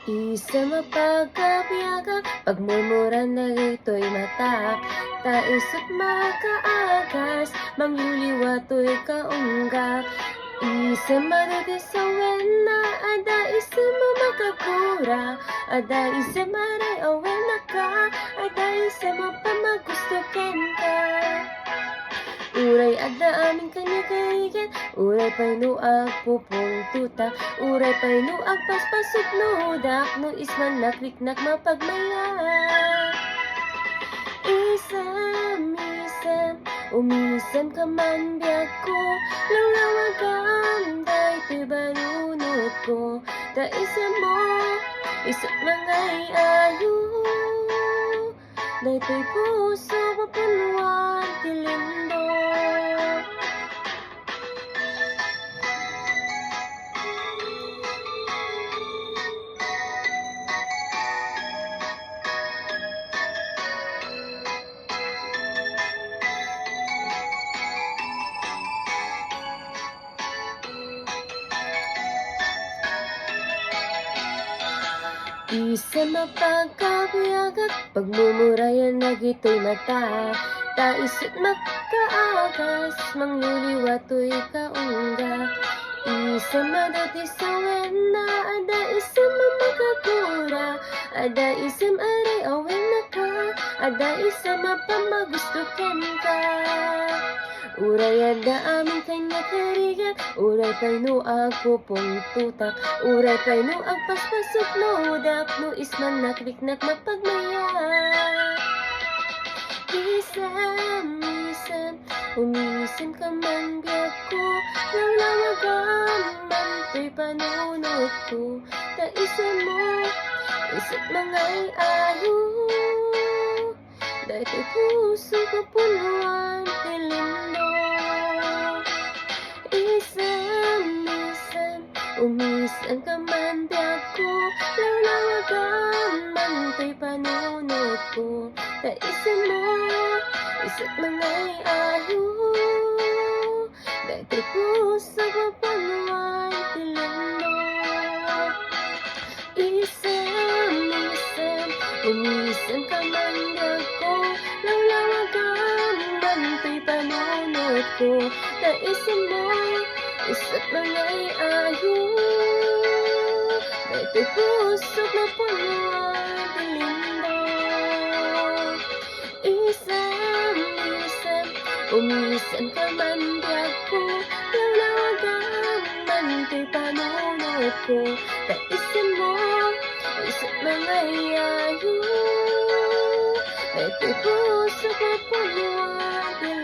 Isa mapagkabiyaga, pagmumura na ito'y matak. Taisot makaagas, mangliliwa to'y kaunggak. Isa maradisawen na, ada isa mamakagura. Ada isa maray awen na ka, ada isa mapamagustukin ka. Uray ada aming kanya-kaigan, uray pa'y nuag pupong tuta, uray pa'y nuag paspasok nudak, no isman nakliknak mapagmaya. Isam, umisam ka man biyak ko, lawawagam, dahi to'y balunod ko, da isam mo, isip mangay ayo, dahi to'y puso mapunuan tilindo. Isa mapagkabuyagat, pagmumurayan na gito'y mata. Taisot makaagas, mangliliwa to'y kaunggak. Isa madatisawen na, ada isam mamakagura. Ada isam aray awen na ka, ada isam mapamagustukan ka. Uray ada aming kanya-karigan, uray pa'y nuag pupong tutak, uray pa'y nuag paspasok nudak, no isman nakliknak mapagmaya. Isam, umisan ka man biyak ko, lawlawagan man to'y panunod ko, da isam mo, isip mangay ayo, dahi to'y puso kapunuan tilindo. Umisan ka man biyak ko, lawlawagan man to'y panunod ko, da isam mo, isip mangay ayo, dahi to'y puso kapunuan tilindo. Umisan ka man biyak ko, lawlawagan man to'y panunod ko, da isam mo, isip mangay ayo, dahi to'y puso mapunuan tilindo. Umisan ka man biyak ko, lawlawagan man to'y panunod ko, da isam mo, isip mangay ayo, dahi to'y puso mapunuan tilindo.